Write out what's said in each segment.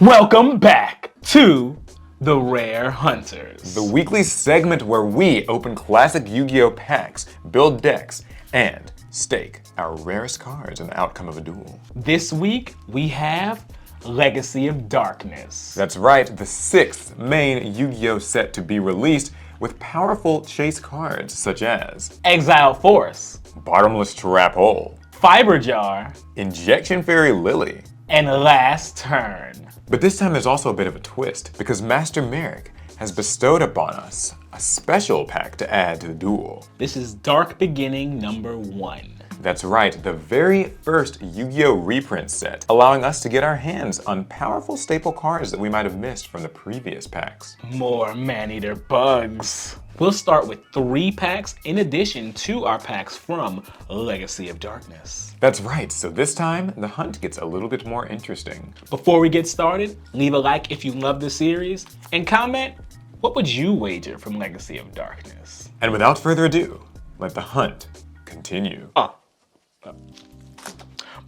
Welcome back to the Rare Hunters, the weekly segment where we open classic Yu-Gi-Oh packs, build decks, and stake our rarest cards in the outcome of a duel. This week we have Legacy of Darkness. That's right, the 6th main Yu-Gi-Oh set to be released with powerful chase cards such as Exile Force, Bottomless Trap Hole, Fiber Jar, Injection Fairy Lily, and Last Turn. But this time there's also a bit of a twist because Master Merrick has bestowed upon us a special pack to add to the duel. This is Dark Beginning number 1. That's right, the very first Yu-Gi-Oh! Reprint set, allowing us to get our hands on powerful staple cards that we might have missed from the previous packs. More man-eater bugs. We'll start with 3 packs in addition to our packs from Legacy of Darkness. That's right, so this time, the hunt gets a little bit more interesting. Before we get started, leave a like if you love the series, and comment, what would you wager from Legacy of Darkness? And without further ado, let the hunt continue.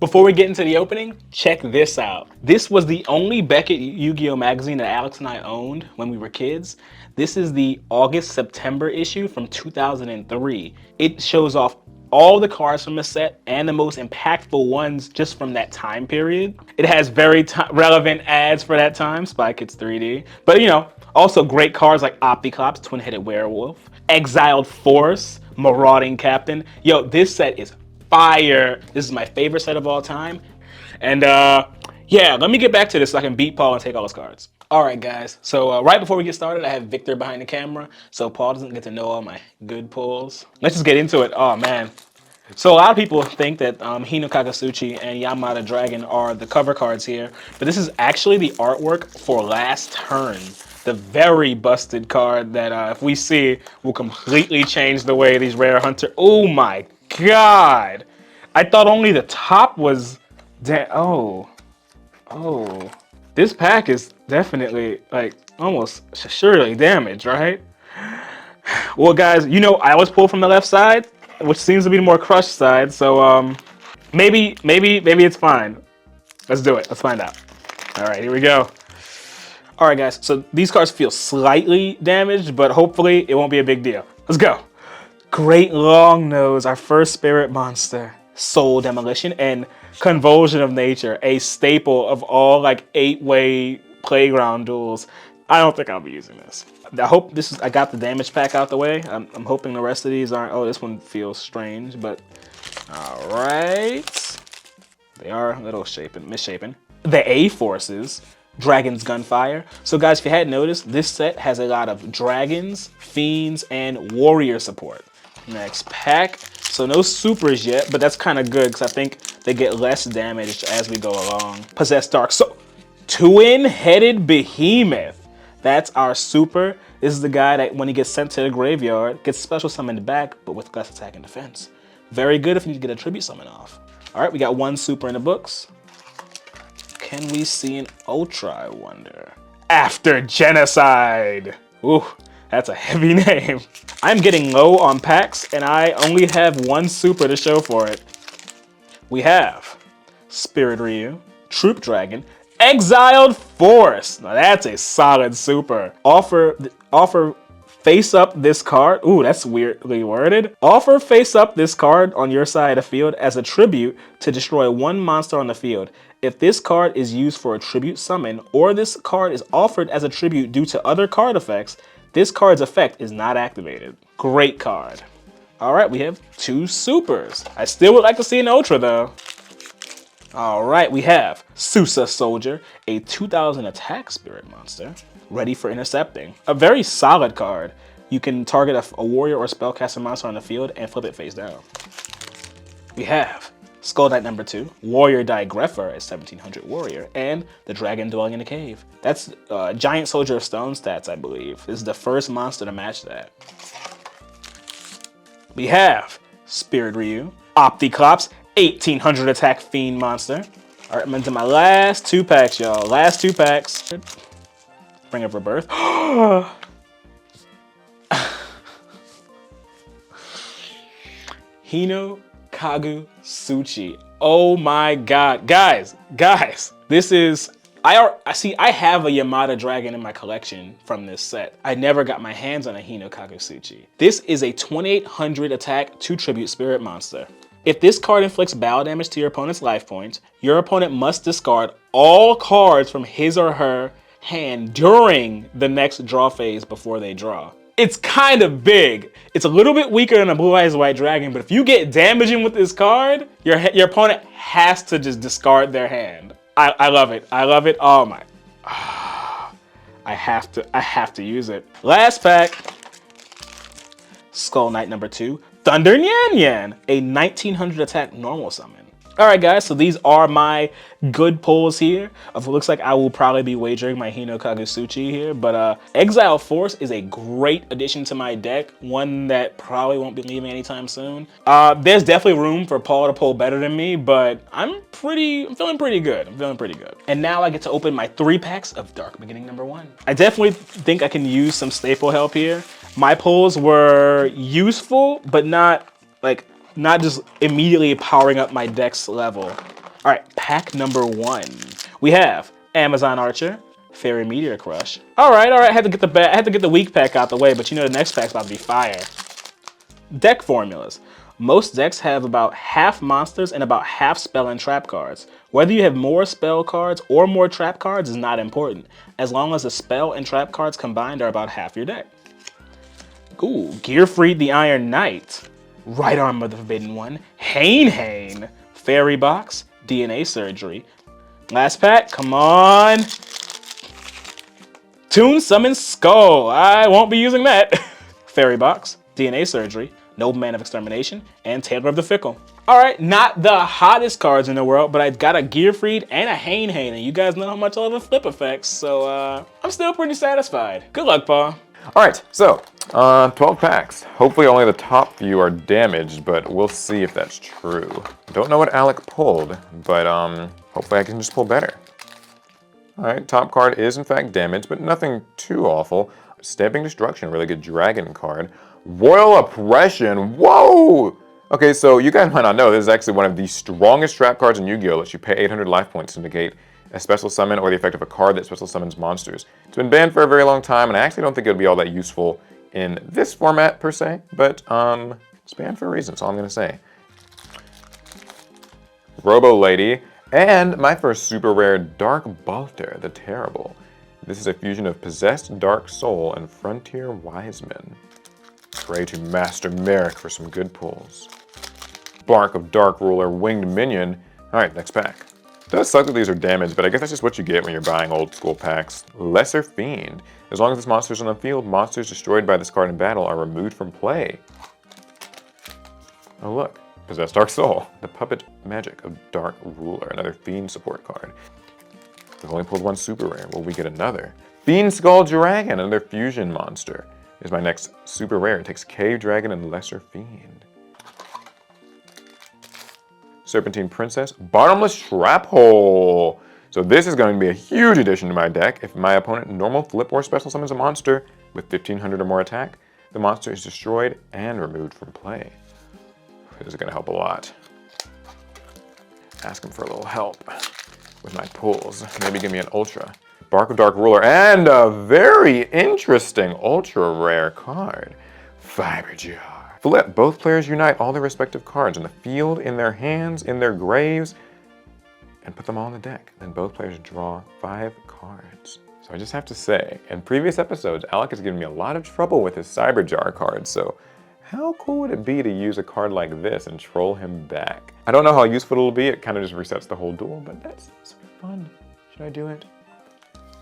Before we get into the opening, check this out. This was the only Beckett Yu-Gi-Oh magazine that Alex and I owned when we were kids. This is the August-September issue from 2003. It shows off all the cards from the set and the most impactful ones just from that time period. It has very relevant ads for that time, Spy Kids 3D. But you know, also great cards like Opticlops, Twin-Headed Werewolf, Exiled Force, Marauding Captain. Yo, this set is fire. This is my favorite set of all time. And yeah, let me get back to this so I can beat Paul and take all his cards. All right, guys. So right before we get started, I have Victor behind the camera, so Paul doesn't get to know all my good pulls. Let's just get into it. Oh, man. So a lot of people think that Hino Kagasuchi and Yamada Dragon are the cover cards here, but this is actually the artwork for Last Turn, the very busted card that if we see will completely change the way these Rare Hunter. Oh my God! I thought only the top was oh. This pack is definitely like almost surely damaged, right? Well, guys, you know I always pull from the left side, which seems to be the more crushed side. So maybe it's fine. Let's do it. Let's find out. All right, here we go. All right, guys. So these cards feel slightly damaged, but hopefully it won't be a big deal. Let's go. Great Long Nose, our first spirit monster. Soul Demolition and Convulsion of Nature, a staple of all like 8-way playground duels. I don't think I'll be using this. I hope this is, I got the damage pack out the way. I'm hoping the rest of these aren't, oh, this one feels strange, but all right. They are a little misshapen. The A-Forces, Dragon's Gunfire. So guys, if you hadn't noticed, this set has a lot of dragons, fiends, and warrior support. Next pack. So no supers yet, but that's kind of good because I think they get less damaged as we go along. Possessed Dark. So Twin-Headed Behemoth. That's our super. This is the guy that when he gets sent to the graveyard, gets special summoned back, but with less attack and defense. Very good if you need to get a tribute summon off. All right, we got 1 super in the books. Can we see an Ultra, I wonder? After Genocide. Ooh. That's a heavy name. I'm getting low on packs, and I only have 1 super to show for it. We have Spirit Ryu, Troop Dragon, Exiled Force. Now that's a solid super. Offer face up this card. Ooh, that's weirdly worded. Offer face up this card on your side of the field as a tribute to destroy 1 monster on the field. If this card is used for a tribute summon, or this card is offered as a tribute due to other card effects, this card's effect is not activated. Great card. All right, we have 2 supers. I still would like to see an Ultra though. All right, we have Susa Soldier, a 2000 attack spirit monster, ready for intercepting. A very solid card. You can target a warrior or spellcaster monster on the field and flip it face down. We have Skull Knight number 2, Warrior Digrepher, a 1700 warrior, and the Dragon Dwelling in a Cave. That's Giant Soldier of Stone stats, I believe. This is the first monster to match that. We have Spirit Ryu, Opticlops, 1800 attack fiend monster. All right, I'm into my last 2 packs, y'all. Last 2 packs. Bring of Rebirth. Hino Kagu Tsuchi. Oh my god. Guys, this is... I have a Yamada dragon in my collection from this set. I never got my hands on a Hino Kagu Tsuchi. This is a 2800 attack 2 tribute spirit monster. If this card inflicts battle damage to your opponent's life points, your opponent must discard all cards from his or her hand during the next draw phase before they draw. It's kind of big. It's a little bit weaker than a Blue Eyes White Dragon, but if you get damaging with this card, your opponent has to just discard their hand. I love it. I love it. Oh my. I have to use it. Last pack. Skull Knight number 2. Thunder Nyan Nyan, a 1900 attack normal summon. Alright guys, so these are my good pulls here. It looks like I will probably be wagering my Hino Kagu Tsuchi here, but Exile Force is a great addition to my deck, one that probably won't be leaving anytime soon. There's definitely room for Paul to pull better than me, but I'm feeling pretty good. And now I get to open my 3 packs of Dark Beginning number 1. I definitely think I can use some staple help here. My pulls were useful, but not just immediately powering up my deck's level. All right, pack number 1. We have Amazon Archer, Fairy Meteor Crush. All right, I had to get the weak pack out the way, but you know the next pack's about to be fire. Deck formulas. Most decks have about half monsters and about half spell and trap cards. Whether you have more spell cards or more trap cards is not important, as long as the spell and trap cards combined are about half your deck. Ooh, Gearfried the Iron Knight, Right Arm of the Forbidden One, Hane, Fairy Box, DNA Surgery. Last pack, come on. Toon Summon Skull, I won't be using that. Fairy Box, DNA Surgery, Nobleman of Extermination, and Tailor of the Fickle. All right, not the hottest cards in the world, but I got a Gearfried and a Hane, and you guys know how much I love the flip effects, so I'm still pretty satisfied. Good luck, Paul. All right, so 12 packs. Hopefully only the top few are damaged, but we'll see if that's true. Don't know what Alec pulled, but hopefully I can just pull better. All right, top card is in fact damaged, but nothing too awful. Stamping Destruction, really good dragon card. Royal Oppression, whoa! Okay, so you guys might not know, this is actually one of the strongest trap cards in Yu-Gi-Oh! Lets you pay 800 life points to negate a special summon or the effect of a card that special summons monsters. It's been banned for a very long time, and I actually don't think it would be all that useful in this format per se, but it's banned for a reason, that's all I'm gonna say. Robo Lady, and my first super rare Dark Balter the Terrible. This is a fusion of Possessed Dark Soul and Frontier Wiseman. Pray to Master Merrick for some good pulls. Bark of Dark Ruler, Winged Minion. All right, next pack. It does suck that these are damaged, but I guess that's just what you get when you're buying old school packs. Lesser Fiend. As long as this monster's on the field, monsters destroyed by this card in battle are removed from play. Oh look, Possessed Dark Soul. The Puppet Magic of Dark Ruler, another Fiend support card. We've only pulled one super rare. Will we get another? Fiend Skull Dragon, another fusion monster, is my next super rare. It takes Cave Dragon and Lesser Fiend. Serpentine Princess, Bottomless Trap Hole. So this is going to be a huge addition to my deck. If my opponent normal, flip, or special summons a monster with 1500 or more attack, the monster is destroyed and removed from play. This is going to help a lot. Ask him for a little help with my pulls. Maybe give me an Ultra. Bark of Dark Ruler, and a very interesting ultra rare card, Fiber Jar. Flip, both players unite all their respective cards in the field, in their hands, in their graves, and put them all on the deck. Then both players draw 5 cards. So I just have to say, in previous episodes, Alec has given me a lot of trouble with his Cyber Jar cards, so how cool would it be to use a card like this and troll him back? I don't know how useful it'll be, it kind of just resets the whole duel, but that's fun. Should I do it?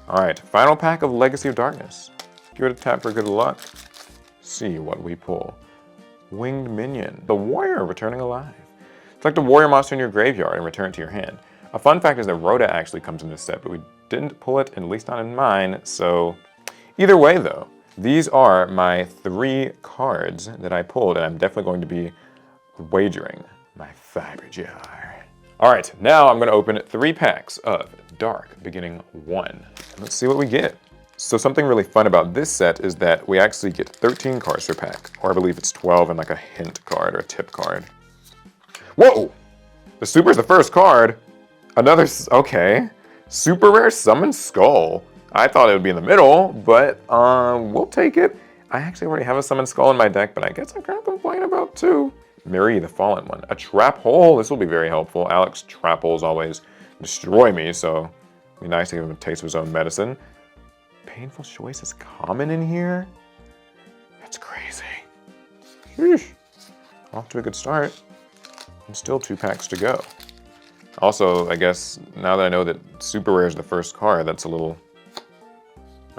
All right, final pack of Legacy of Darkness. Give it a tap for good luck. See what we pull. Winged Minion, the warrior returning alive. Select a warrior monster in your graveyard and return it to your hand. A fun fact is that Rhoda actually comes in this set, but we didn't pull it, at least not in mine, so either way though, these are my 3 cards that I pulled, and I'm definitely going to be wagering my Fiber Jar. All right, now I'm going to open 3 packs of Dark Beginning 1. Let's see what we get. So something really fun about this set is that we actually get 13 cards per pack, or I believe it's 12 and like a hint card or a tip card. Whoa! The super's the first card. Okay. Super rare summon skull. I thought it would be in the middle, but we'll take it. I actually already have a summon skull in my deck, but I guess I can't complain about two. Miri, the fallen one. A trap hole. This will be very helpful. Alec's trap holes always destroy me, so it'd be nice to give him a taste of his own medicine. Painful choice is common in here? That's crazy. Sheesh. Off to a good start. And still 2 packs to go. Also, I guess, now that I know that Super Rare is the first card, that's a little...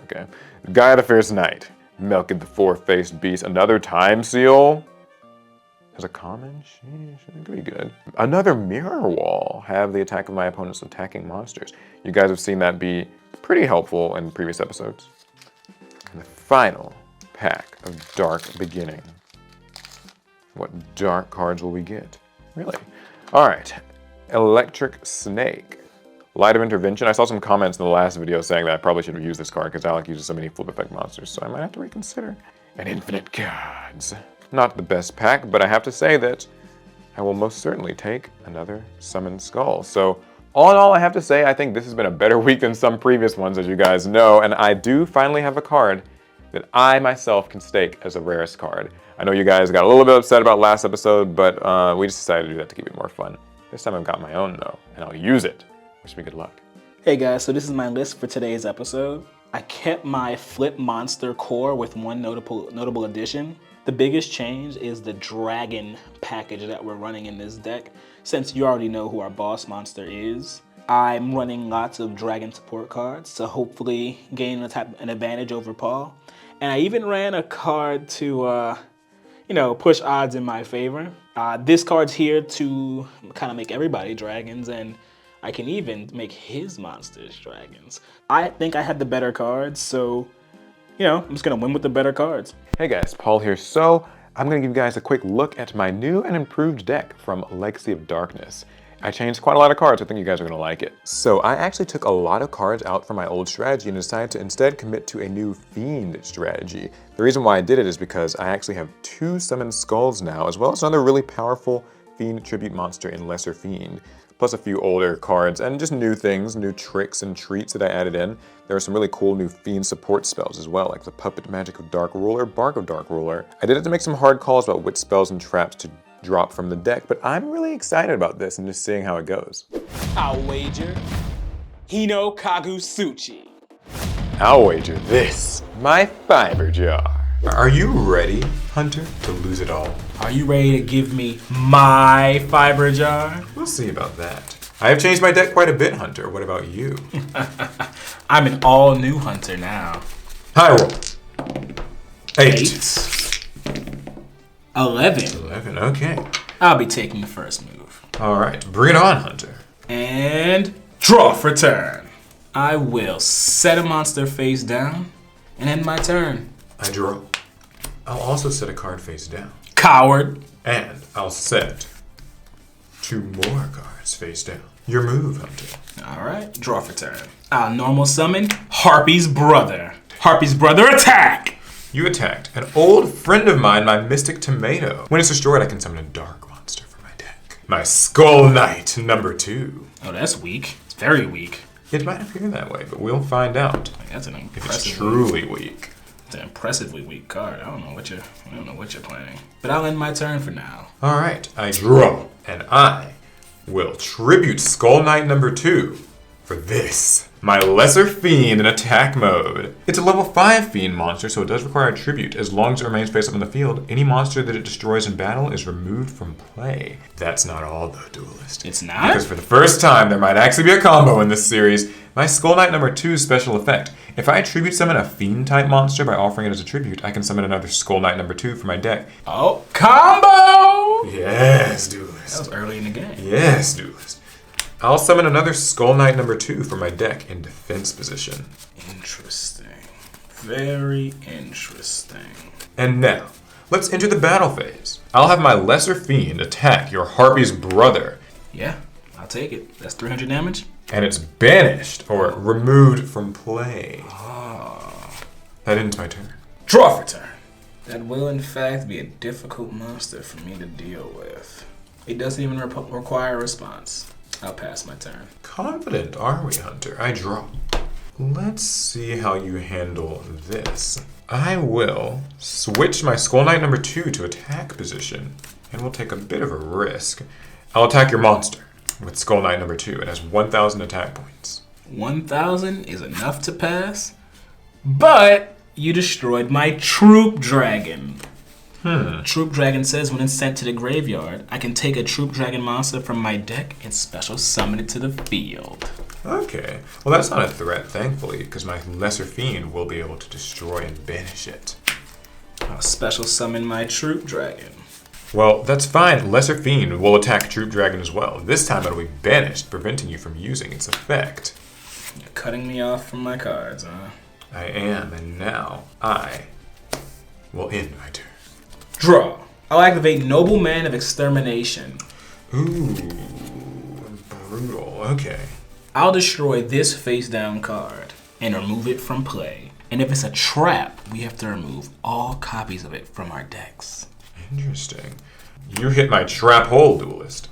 Okay. Gaia the Fierce Knight. Melkid the Four-Faced Beast. Another Time Seal. As a common? Sheesh, that could be good. Another Mirror Wall. Have the attack of my opponent's attacking monsters. You guys have seen that be pretty helpful in previous episodes. And the final pack of Dark Beginning. What dark cards will we get? Really? All right. Electric Snake. Light of Intervention. I saw some comments in the last video saying that I probably should have used this card because Alec uses so many flip effect monsters, so I might have to reconsider. And Infinite Cards. Not the best pack, but I have to say that I will most certainly take another Summon Skull. So all in all, I have to say I think this has been a better week than some previous ones, as you guys know, and I do finally have a card that I myself can stake as a rarest card. I know you guys got a little bit upset about last episode, but we just decided to do that to keep it more fun. This time I've got my own though, and I'll use it. Wish me good luck. Hey guys, so this is my list for today's episode. I kept my Flip Monster core with one notable addition. The biggest change is the Dragon package that we're running in this deck. Since you already know who our boss monster is, I'm running lots of Dragon support cards to hopefully gain an advantage over Paul. And I even ran a card to, push odds in my favor. This card's here to kind of make everybody dragons, and I can even make his monsters dragons. I think I had the better cards, so, I'm just gonna win with the better cards. Hey guys, Paul here. So, I'm gonna give you guys a quick look at my new and improved deck from Legacy of Darkness. I changed quite a lot of cards, I think you guys are gonna like it. So I actually took a lot of cards out from my old strategy and decided to instead commit to a new Fiend strategy. The reason why I did it is because I actually have 2 Summoned Skulls now, as well as another really powerful Fiend tribute monster in Lesser Fiend, plus a few older cards and just new things, new tricks and treats that I added in. There are some really cool new Fiend support spells as well, like the Puppet Magic of Dark Ruler, Bark of Dark Ruler. I did have to make some hard calls about which spells and traps to drop from the deck, but I'm really excited about this and just seeing how it goes. I'll wager Hino Kagusuchi. I'll wager this, my fiber jar. Are you ready, Hunter, to lose it all? Are you ready to give me my fiber jar? We'll see about that. I have changed my deck quite a bit, Hunter. What about you? I'm an all-new Hunter now. High roll. 8. 11. 11, okay. I'll be taking the first move. All right, bring it on, Hunter. And draw for turn. I will set a monster face down and end my turn. I draw. I'll also set a card face down. Coward. And I'll set 2 more cards face down. Your move, Hunter. All right, draw for turn. I'll normal summon Harpy's brother. Harpy's brother, attack! You attacked an old friend of mine, my Mystic Tomato. When it's destroyed, I can summon a dark monster from my deck. My Skull Knight, number 2. Oh, that's weak. It's very weak. It might appear that way, but we'll find out. That's an If it's impressive. truly weak. It's an impressively weak card. I don't know what you're playing. But I'll end my turn for now. All right, I draw, and I will tribute Skull Knight number 2 for this. My Lesser Fiend in attack mode. It's a level 5 Fiend monster, so it does require a tribute. As long as it remains face up on the field, any monster that it destroys in battle is removed from play. That's not all though, Duelist. It's not? Because for the first time, there might actually be a combo in this series. My Skull Knight number 2's special effect. If I tribute summon a Fiend type monster by offering it as a tribute, I can summon another Skull Knight number 2 for my deck. Oh, combo! Yes, Duelist. That was early in the game. Yes, Duelist. I'll summon another Skull Knight number 2 for my deck in defense position. Interesting. Very interesting. And now, let's enter the battle phase. I'll have my Lesser Fiend attack your Harpy's brother. Yeah, I'll take it. That's 300 damage. And it's banished or removed from play. Oh. That ends my turn. Draw for turn. That will in fact be a difficult monster for me to deal with. It doesn't even require a response. I'll pass my turn. Confident, are we, Hunter? I draw. Let's see how you handle this. I will switch my Skull Knight number 2 to attack position, and we'll take a bit of a risk. I'll attack your monster with Skull Knight number 2. It has 1,000 attack points. 1,000 is enough to pass, but you destroyed my Troop Dragon. Troop Dragon says when it's sent to the graveyard, I can take a Troop Dragon monster from my deck and special summon it to the field. Okay, well that's not a threat, thankfully, because my Lesser Fiend will be able to destroy and banish it. I'll special summon my Troop Dragon. Well, that's fine. Lesser Fiend will attack Troop Dragon as well. This time it'll be banished, preventing you from using its effect. You're cutting me off from my cards, huh? I am, and now I will end my turn. Draw. I'll activate Noble Man of Extermination. Ooh, brutal. Okay. I'll destroy this face-down card and remove it from play. And if it's a trap, we have to remove all copies of it from our decks. Interesting. You hit my trap hole, Duelist.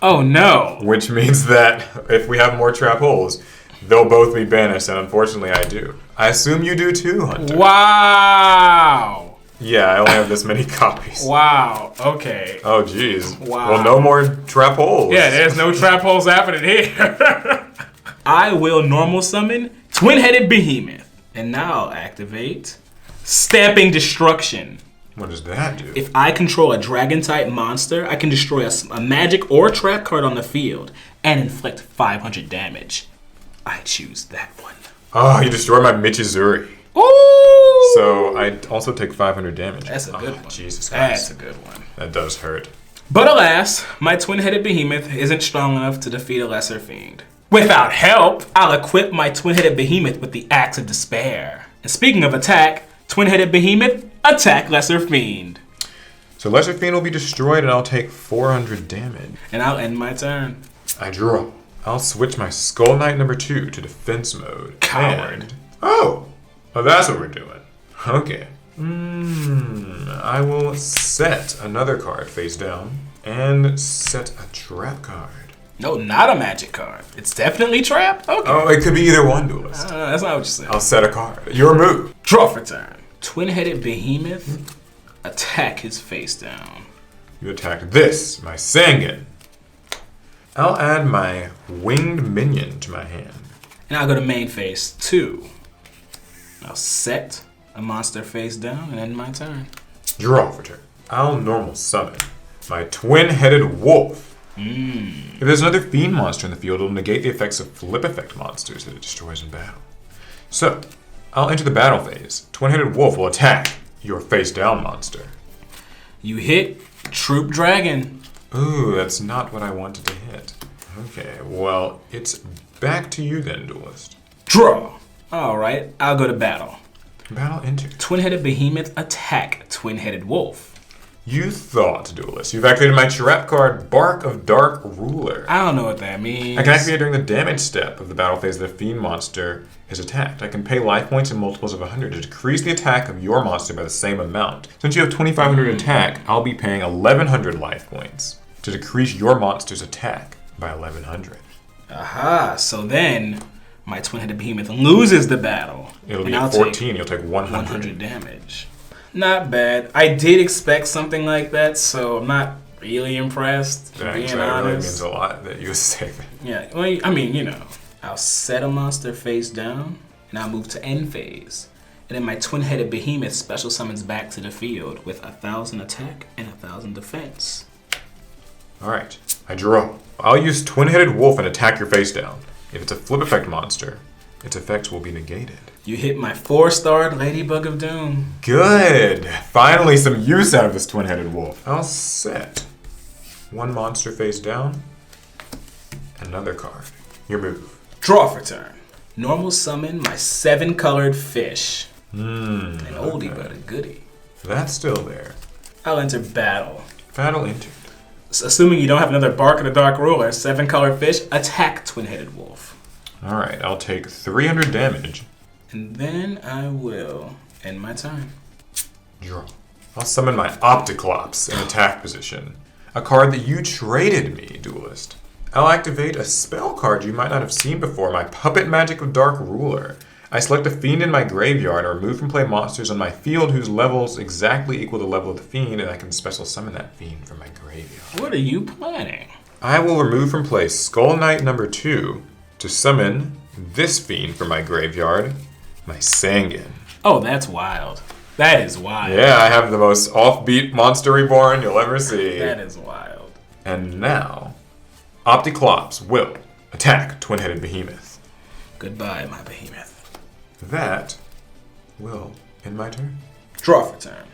Oh no! Which means that if we have more trap holes, they'll both be banished, and unfortunately I do. I assume you do too, Hunter. Wow! Yeah, I only have this many copies. Wow, okay. Oh, geez. Wow. Well, no more trap holes. Yeah, there's no trap holes happening here. I will normal summon Twin-Headed Behemoth. And now I'll activate Stamping Destruction. What does that do? If I control a dragon-type monster, I can destroy a magic or trap card on the field and inflict 500 damage. I choose that one. Oh, you destroyed my Michizuri. Ooh! So I also take 500 damage. That's a good one. Jesus Christ. That's a good one. That does hurt. But alas, my Twin-Headed Behemoth isn't strong enough to defeat a Lesser Fiend. Without help, I'll equip my Twin-Headed Behemoth with the Axe of Despair. And speaking of attack, Twin-Headed Behemoth, attack Lesser Fiend. So Lesser Fiend will be destroyed and I'll take 400 damage. And I'll end my turn. I draw. I'll switch my Skull Knight number 2 to defense mode. Coward. And, oh, that's what we're doing. Okay. I will set another card face down and set a trap card. No, not a magic card. It's definitely trapped? Okay. Oh, it could be either one, Duelist. That's not what you said. I'll set a card. Your move. Draw for turn. Twin-Headed Behemoth, attack his face down. You attack this, my Sangan. I'll add my winged minion to my hand. And I'll go to main phase 2. I'll set a monster face down and end my turn. Draw for turn. I'll normal summon my twin-headed wolf. If there's another fiend monster in the field, it'll negate the effects of flip effect monsters that it destroys in battle. So, I'll enter the battle phase. Twin-headed wolf will attack your face-down monster. You hit Troop Dragon. Ooh, that's not what I wanted to hit. Okay, well, it's back to you then, Duelist. Draw. Alright, I'll go to battle. Battle entered. Twin-Headed Behemoth, attack Twin-Headed Wolf. You thought, Duelist. You've activated my trap card, Bark of Dark Ruler. I don't know what that means. I can activate it during the damage step of the battle phase that a fiend monster is attacked. I can pay life points in multiples of 100 to decrease the attack of your monster by the same amount. Since you have 2,500 attack, I'll be paying 1,100 life points to decrease your monster's attack by 1,100. Aha, so then my Twin-Headed Behemoth loses the battle. It'll be and at 14, you'll take 100 damage. Not bad. I did expect something like that, so I'm not really impressed, Thanks, being that really honest. means a lot that you say that. Yeah, well, I mean, you know. I'll set a monster face down, and I'll move to end phase. And then my Twin-Headed Behemoth special summons back to the field with 1,000 attack and 1,000 defense. Alright, I draw. I'll use Twin-Headed Wolf and attack your face down. If it's a flip effect monster, its effects will be negated. You hit my 4-starred Ladybug of Doom. Good! Finally some use out of this Twin-Headed Wolf. I'll set one monster face down, another card. Your move. Draw for turn. Normal summon my 7-colored fish. An oldie but a goodie. That's still there. I'll enter battle. Battle entered. Assuming you don't have another Bark of the Dark Ruler, 7-colored fish, attack Twin-Headed Wolf. Alright, I'll take 300 damage. And then I will end my turn. Draw. I'll summon my Opticlops in attack position. a card that you traded me, Duelist. I'll activate a spell card you might not have seen before, my Puppet Magic of Dark Ruler. I select a fiend in my graveyard or remove from play monsters on my field whose levels exactly equal the level of the fiend, and I can special summon that fiend from my graveyard. What are you planning? I will remove from play Skull Knight number 2 to summon this fiend from my graveyard, my Sanguine. Oh, that's wild. That is wild. Yeah, I have the most offbeat monster reborn you'll ever see. That is wild. And now, Opticlops will attack Twin-Headed Behemoth. Goodbye, my behemoth. That will end my turn. Draw for turn.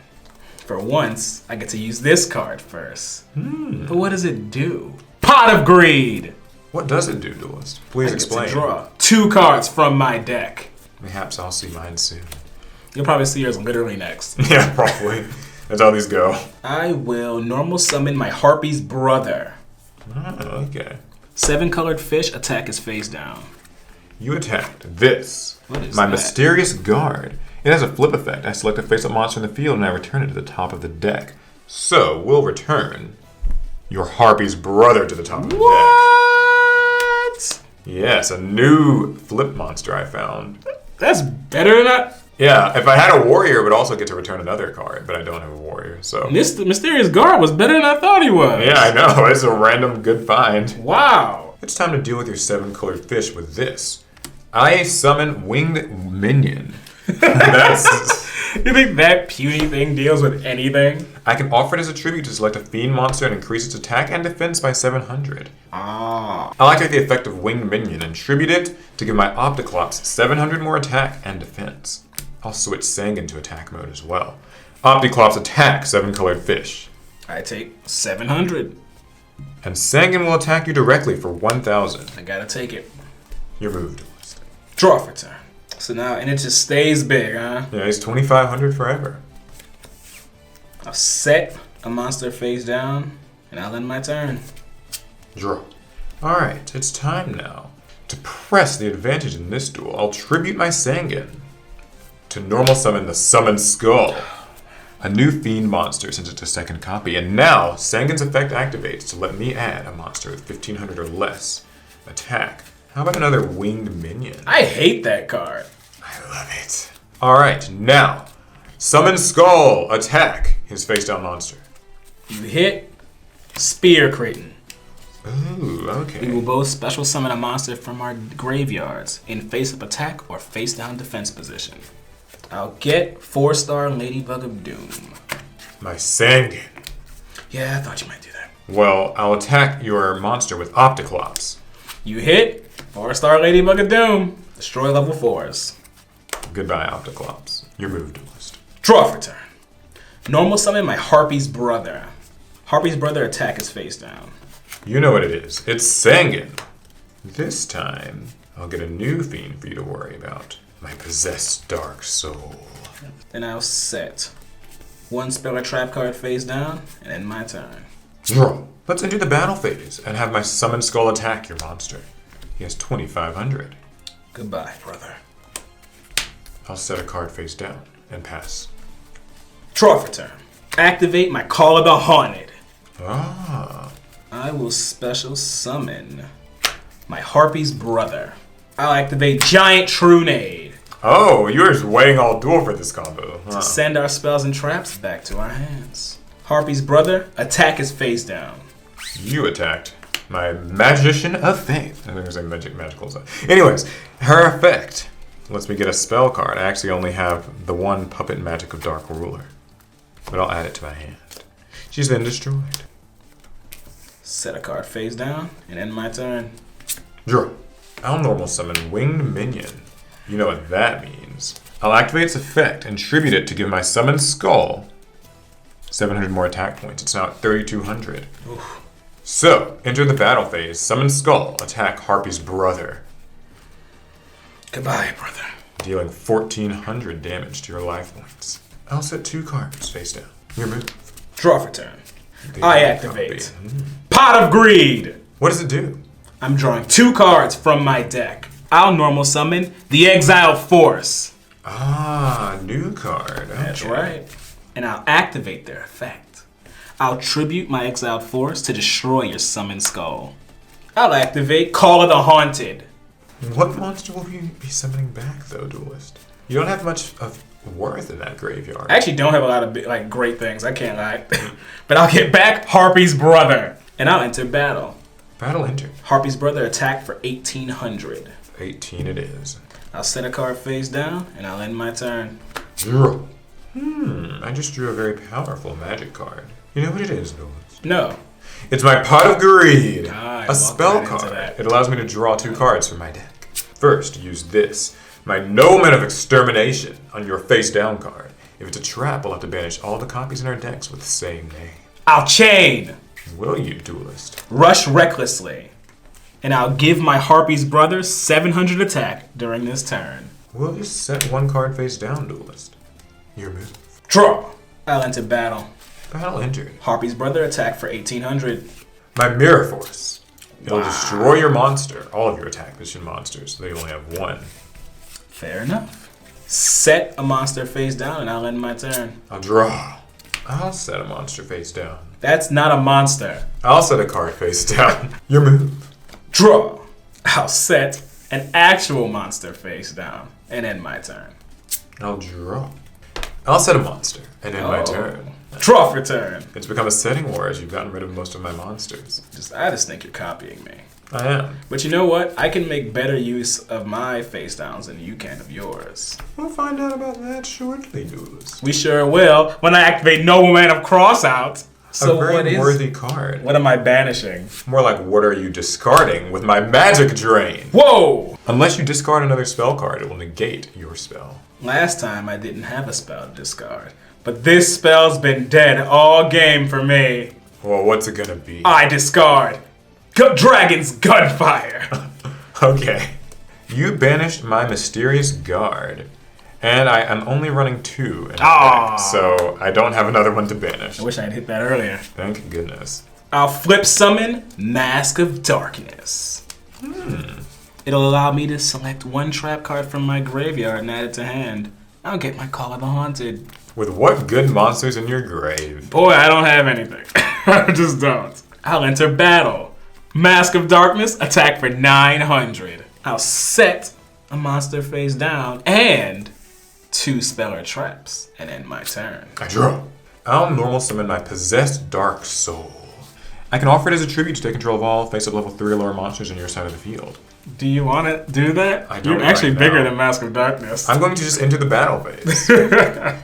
For once, I get to use this card first. But what does it do? Pot of Greed! What does it do, Duelist? Please explain. I get to draw 2 cards from my deck. Perhaps I'll see mine soon. You'll probably see yours literally next. Yeah, probably. That's how these go. I will normal summon my Harpy's brother. Oh, okay. 7 colored fish, attack is face down. You attacked this. What is my that? Mysterious Guard. It has a flip effect. I select a face-up monster in the field and I return it to the top of the deck. So, we'll return your Harpy's brother to the top of the deck. What? Yes, a new flip monster I found. That's better than that. Yeah, if I had a warrior, it would also get to return another card, but I don't have a warrior, so... Mr. Mysterious Guard was better than I thought he was. Yeah, I know. It's a random good find. Wow. It's time to deal with your 7-colored fish with this. I summon Winged Minion. You think that puny thing deals with anything? I can offer it as a tribute to select a fiend monster and increase its attack and defense by 700. Ah. I'll activate the effect of Winged Minion and tribute it to give my Opticlops 700 more attack and defense. I'll switch Sanguine to attack mode as well. Opticlops attack 7-colored fish. I take 700. And Sanguine will attack you directly for 1,000. I gotta take it. You're moved. Draw for turn. So now, and it just stays big, huh? Yeah, he's 2,500 forever. I'll set a monster face down, and I'll end my turn. Draw. Alright, it's time now to press the advantage in this duel. I'll tribute my Sanguine to normal summon the Summoned Skull. A new fiend monster since it's a second copy. And now, Sanguine's effect activates to let me add a monster with 1,500 or less attack. How about another Winged Minion? I hate that card. I love it. Alright, now, Summoned Skull, attack his face-down monster. You hit, Spear Creighton. Ooh, okay. We will both special summon a monster from our graveyards in face-up attack or face-down defense position. I'll get 4-star Ladybug of Doom. My Sanguine. Yeah, I thought you might do that. Well, I'll attack your monster with Opticlops. You hit, 4-star Ladybug of Doom. Destroy level 4s. Goodbye, Opticlops. You're moved to list. Draw for turn. Normal summon my Harpy's brother. Harpy's brother attack is face down. You know what it is. It's Sanguine. This time, I'll get a new fiend for you to worry about. My Possessed Dark Soul. Then I'll set 1 spell or trap card face down and end my turn. Draw. Let's enter the battle phase and have my Summoned Skull attack your monster. He has 2,500. Goodbye, brother. I'll set a card face down and pass. Draw for turn. Activate my Call of the Haunted. Ah. I will special summon my Harpy's brother. I'll activate Giant Trunade Oh, you're just weighing all duel for this combo. to send our spells and traps back to our hands. Harpy's brother, attack is face down. You attacked my Magician of Faith. I think it was like magical stuff. Anyways, her effect lets me get a spell card. I actually only have the one Puppet Magic of Dark Ruler, but I'll add it to my hand. She's been destroyed. Set a card face down and end my turn. Draw. I'll normal summon Winged Minion. You know what that means. I'll activate its effect and tribute it to give my Summoned Skull 700 more attack points. It's now at 3,200. Oof. So, enter the battle phase. Summon Skull, attack Harpy's brother, Goodbye, brother. dealing 1,400 damage to your life points. I'll set 2 cards face down. Your move. Draw for turn. I activate Copy. Pot of Greed. What does it do? I'm drawing 2 cards from my deck. I'll normal summon the Exiled Force. Ah, new card. Okay. That's right. And I'll activate their effect. I'll tribute my exiled force to destroy your summoned skull. I'll activate Call of the Haunted. What monster will you be summoning back, though, Duelist? You don't have much of worth in that graveyard. I actually don't have a lot of like great things, I can't lie. But I'll get back Harpy's brother, and I'll enter battle. Battle entered. Harpy's brother attack for 1800. 18 it is. I'll set a card face down, and I'll end my turn. Draw. I just drew a very powerful magic card. You know what it is, Duelist? No. It's my Pot of Greed, I a spell walked right into card. that. It allows me to draw 2 cards from my deck. First, use this, my Nobleman of Extermination, on your face-down card. If it's a trap, we'll have to banish all the copies in our decks with the same name. I'll chain. Will you, Duelist? Rush recklessly. And I'll give my Harpy's brother 700 attack during this turn. We'll just set 1 card face down, Duelist. Your move. Draw. I'll enter battle. Battle entered. Harpy's brother attack for 1800. My Mirror Force. It'll Wow. destroy your monster, all of your attack position monsters. They only have 1. Fair enough. Set a monster face down and I'll end my turn. I'll draw. I'll set a monster face down. That's not a monster. I'll set a card face down. Your move. Draw. I'll set an actual monster face down and end my turn. I'll draw. I'll set a monster and end my Oh. turn. Draw for turn. It's become a setting war as you've gotten rid of most of my monsters. I just think you're copying me. I am. But you know what? I can make better use of my face downs than you can of yours. We'll find out about that shortly, Duelist. We sure will when I activate Nobleman of Crossout. So a very what is? worthy card. What am I banishing? More like, what are you discarding with my Magic Drain? Whoa! Unless you discard another spell card, it will negate your spell. Last time I didn't have a spell to discard, but this spell's been dead all game for me. Well, what's it gonna be? I discard Dragon's Gunfire. Okay. You banished my Mysterious Guard, and I am only running 2 in my deck, so I don't have another one to banish. I wish I had hit that earlier. Thank goodness. I'll flip summon Mask of Darkness. It'll allow me to select 1 trap card from my graveyard and add it to hand. I'll get my Call of the Haunted. With what good monsters in your grave? Boy, I don't have anything. I just don't. I'll enter battle. Mask of Darkness, attack for 900. I'll set a monster face down and 2 speller traps and end my turn. I draw. I'll normal summon my Possessed Dark Soul. I can offer it as a tribute to take control of all face-up level 3 or lower monsters on your side of the field. Do you want to do that? I don't You're actually right bigger now. than Mask of Darkness. I'm going to just enter the battle phase.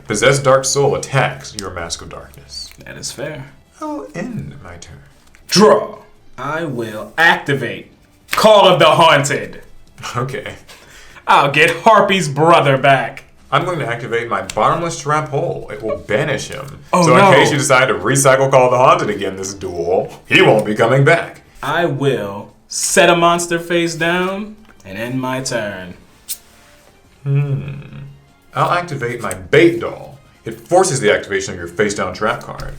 Possessed Dark Soul attacks your Mask of Darkness. That is fair. I'll end my turn. Draw. I will activate Call of the Haunted. Okay. I'll get Harpy's brother back. I'm going to activate my Bottomless Trap Hole. It will banish him. Oh, so no. in case you decide to recycle Call of the Haunted again this duel, he won't be coming back. I will set a monster face down and end my turn. I'll activate my Bait Doll. It forces the activation of your face-down trap card.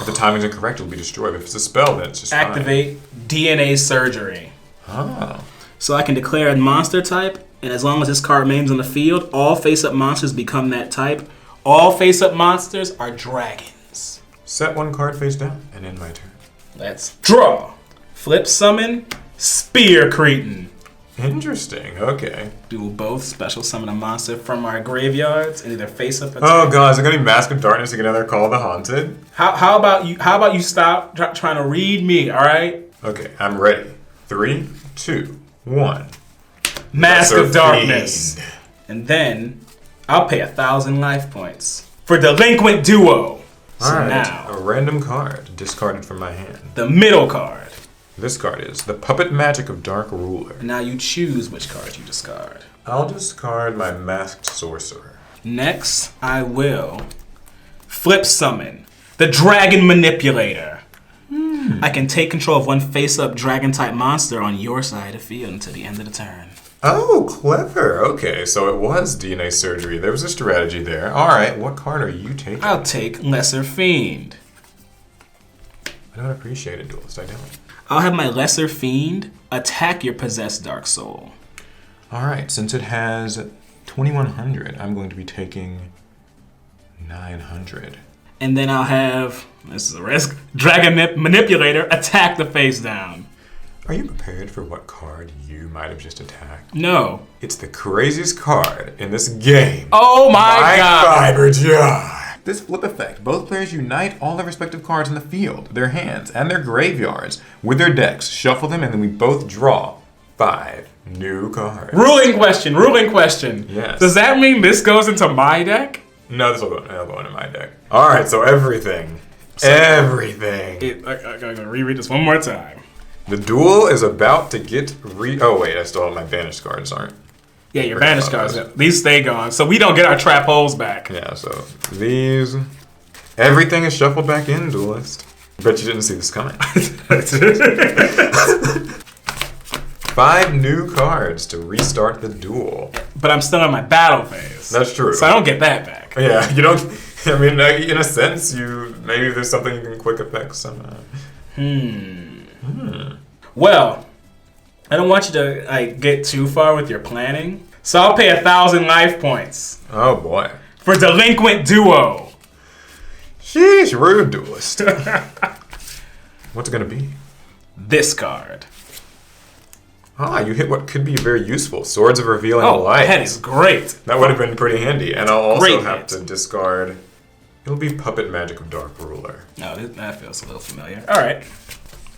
If the timing's incorrect, it will be destroyed. If it's a spell, then it's just Activate DNA Surgery. fine. Oh. So I can declare a monster type, and as long as this card remains on the field, all face-up monsters become that type. All face-up monsters are dragons. Set 1 card face down and end my turn. Let's draw. Flip summon Spear Cretin. Interesting. Okay. We will both special summon a monster from our graveyards and either face-up or Oh god, is it gonna be Mask of Darkness to get another Call of the Haunted? How about you stop trying to read me, all right? Okay, I'm ready. 3, 2, 1. Mask Lesser of Darkness. Fiend. And then I'll pay 1,000 life points for Delinquent Duo. So Alright, now, a random card discarded from my hand. the middle card. This card is the Puppet Magic of Dark Ruler. Now you choose which card you discard. I'll discard my Masked Sorcerer. Next, I will flip summon the Dragon Manipulator. I can take control of 1 face-up dragon-type monster on your side of the field until the end of the turn. Oh, clever. Okay, so it was DNA Surgery. There was a strategy there. Alright, what card are you taking? I'll take Lesser Fiend. I don't appreciate it, Duelist. I don't. I'll have my Lesser Fiend attack your Possessed Dark Soul. Alright, since it has 2,100, I'm going to be taking 900. And then I'll have, this is a risk, Dragon Manipulator attack the face down. Are you prepared for what card you might have just attacked? No. It's the craziest card in this game. Oh my god! Fiber Jar! This flip effect, both players unite all their respective cards in the field, their hands, and their graveyards with their decks, shuffle them, and then we both draw 5 new cards. Ruling question. Yes. Does that mean this goes into my deck? No, this will go into my deck. Alright, so everything. Everything. I'm gonna reread this one more time. The duel is about to get oh wait, I still have my banished cards, aren't? Yeah, your banished cards. These stay gone, so we don't get our trap holes back. Yeah, so these... Everything is shuffled back in, Duelist. Bet you didn't see this coming. 5 new cards to restart the duel. But I'm still in my battle phase. That's true. So I don't get that back. Yeah, you don't... I mean, in a sense, maybe there's something you can quick effect somehow. Well, I don't want you to get too far with your planning. So I'll pay 1,000 life points. Oh boy. For Delinquent Duo. Sheesh, rude, Duelist. What's it gonna be? This card. Ah, you hit what could be very useful. Swords of Revealing Light. That is great. That would have been pretty handy. And I'll also Great have hit. to discard... It'll be Puppet Magic of Dark Ruler. No, that feels a little familiar. Alright.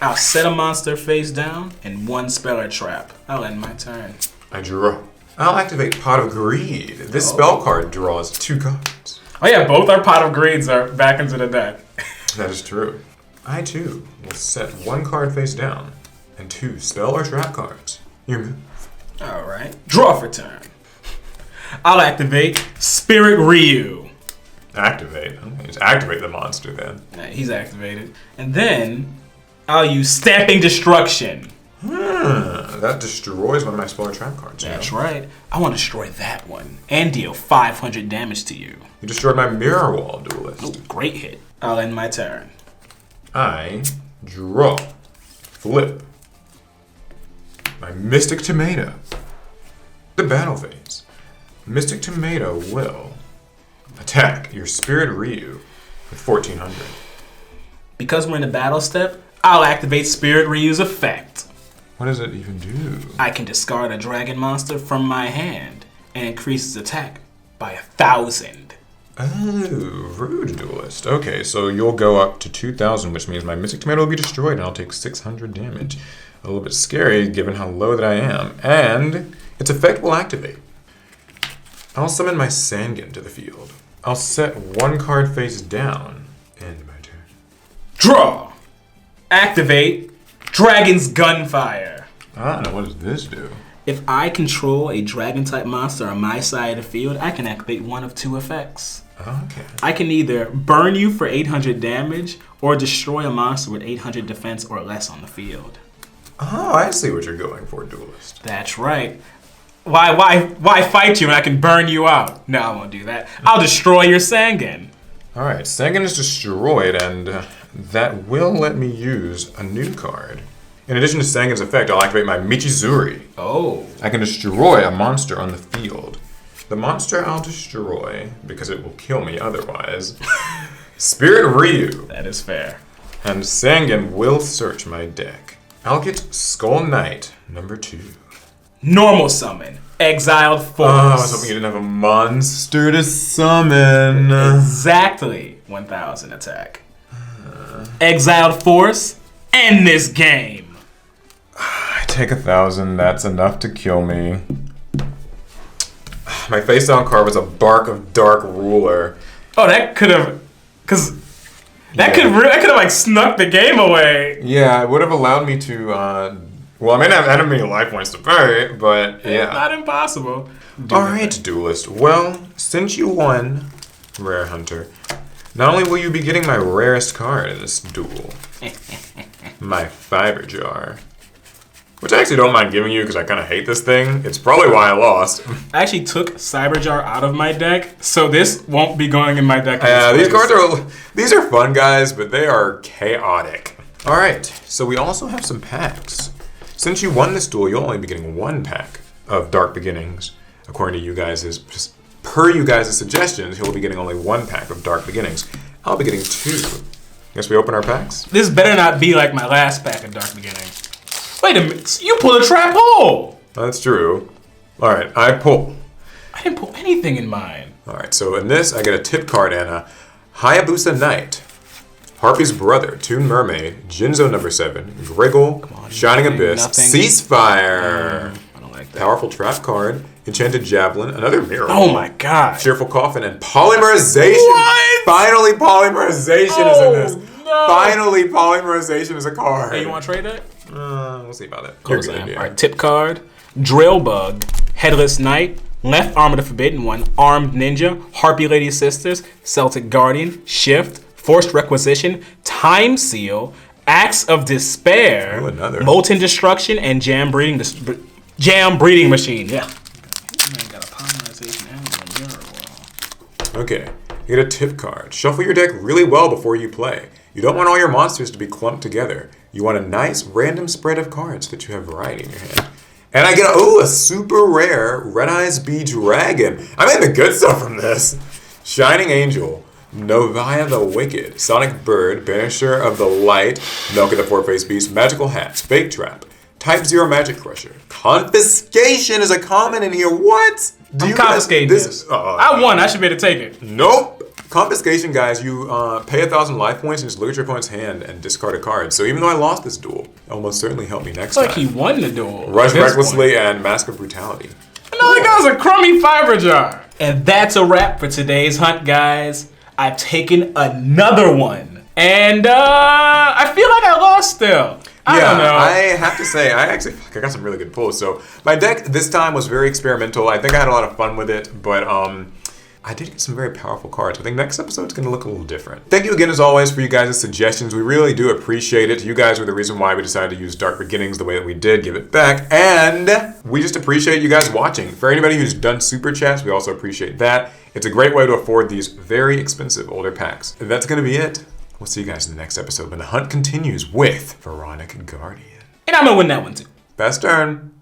I'll set a monster face down and 1 spell or trap. I'll end my turn. I draw. I'll activate Pot of Greed. This spell card draws 2 cards. Oh yeah, both our Pot of Greeds are back into the deck. That is true. I too will set 1 card face down and 2 spell or trap cards. Your move. Alright. Draw for turn. I'll activate Spirit Ryu. Activate? Okay, just activate the monster then. He's activated. And then I'll use Stamping Destruction. That destroys one of my spell or trap cards. That's right. I want to destroy that one and deal 500 damage to you. You destroyed my Mirror Wall, Duelist. Ooh, great hit. I'll end my turn. I draw. Flip. My Mystic Tomato. The battle phase. Mystic Tomato will attack your Spirit Ryu with 1,400. Because we're in the battle step, I'll activate Spirit Ryu's effect. What does it even do? I can discard a dragon monster from my hand and increase its attack by 1,000. Oh, rude, Duelist. Okay, so you'll go up to 2,000, which means my Mystic Tomato will be destroyed and I'll take 600 damage. A little bit scary given how low that I am. And its effect will activate. I'll summon my Sangan to the field. I'll set 1 card face down. End my turn. Draw! Activate Dragon's Gunfire. Ah, what does this do? If I control a dragon-type monster on my side of the field, I can activate one of 2 effects. Okay. I can either burn you for 800 damage or destroy a monster with 800 defense or less on the field. Oh, I see what you're going for, Duelist. That's right. Why fight you when I can burn you out? No, I won't do that. I'll destroy your Sangan. Alright, Sangan is destroyed, and that will let me use a new card. In addition to Sangan's effect, I'll activate my Michizuri. Oh. I can destroy a monster on the field. The monster I'll destroy, because it will kill me otherwise, Spirit Ryu. That is fair. And Sangan will search my deck. I'll get Skull Knight, number 2. Normal summon. Exiled Force. Oh, I was hoping you didn't have a monster to summon. Exactly 1,000 attack. Exiled Force. End this game. I take 1,000. That's enough to kill me. My face down card was a Bark of Dark Ruler. Oh, that could have, that could have like snuck the game away. Yeah, it would have allowed me to. Well, I may not have many life points to pay, but yeah. It's not impossible. All right, Duelist. Well, since you won, Rare Hunter, not only will you be getting my rarest card in this duel, my Fiber Jar, which I actually don't mind giving you because I kind of hate this thing. It's probably why I lost. I actually took Cyberjar out of my deck, so this won't be going in my deck. These are fun, guys, but they are chaotic. All right, so we also have some packs. Since you won this duel, you'll only be getting 1 pack of Dark Beginnings. According to you guys' per you guys' suggestions, he'll be getting only 1 pack of Dark Beginnings. I'll be getting 2. Guess we open our packs? This better not be like my last pack of Dark Beginning. Wait a minute, you pulled a trap hole! That's true. All right, I pull. I didn't pull anything in mine. All right, so in this, I get a tip card and a Hayabusa Knight, Harpy's Brother, Toon Mermaid, Jinzo number 7, Griggle, Shining Abyss, Ceasefire, I don't like that. Powerful Trap card, Enchanted Javelin, another Mirror. Oh my god. Cheerful Coffin, and Polymerization. What? Finally, Polymerization is in this. No. Finally, Polymerization is a card. Hey, you want to trade that? We'll see about it. You're good, yeah. Alright, tip card, Drill Bug, Headless Knight, Left Arm of the Forbidden One, Armed Ninja, Harpy Lady Sisters, Celtic Guardian, Shift, Forced Requisition, Time Seal, Axe of Despair, Ooh, another. Molten Destruction, and Jam Breeding Machine. Yeah. Got a polymerization and a mirror wall. Okay, you get a tip card. Shuffle your deck really well before you play. You don't want all your monsters to be clumped together. You want a nice random spread of cards that you have variety in your hand. And I get a super rare Red Eyes Bee Dragon. I mean the good stuff from this. Shining Angel, Novia the Wicked, Sonic Bird, Banisher of the Light, Milk of the Four-Faced Beast, Magical Hat, Fake Trap, Type 0 Magic Crusher. Confiscation is a common in here. What? I'm confiscating this. I won. I should be able to take it. Nope. Confiscation, guys, you pay 1,000 life points and just look at your opponent's hand and discard a card. So even though I lost this duel, it will most certainly help me next It's time. like he won the duel. Rush Recklessly and Mask of Brutality. Another guy's a crummy fiber jar. And that's a wrap for today's hunt, guys. I've taken another one. And I feel like I lost still. I don't know. I have to say, I got some really good pulls. So my deck this time was very experimental. I think I had a lot of fun with it, but I did get some very powerful cards. I think next episode's going to look a little different. Thank you again, as always, for you guys' suggestions. We really do appreciate it. You guys were the reason why we decided to use Dark Beginnings the way that we did, give it back. And we just appreciate you guys watching. For anybody who's done Super Chats, we also appreciate that. It's a great way to afford these very expensive older packs. And that's going to be it. We'll see you guys in the next episode when the hunt continues with Veronica Guardian. And I'm going to win that one, too. Best turn.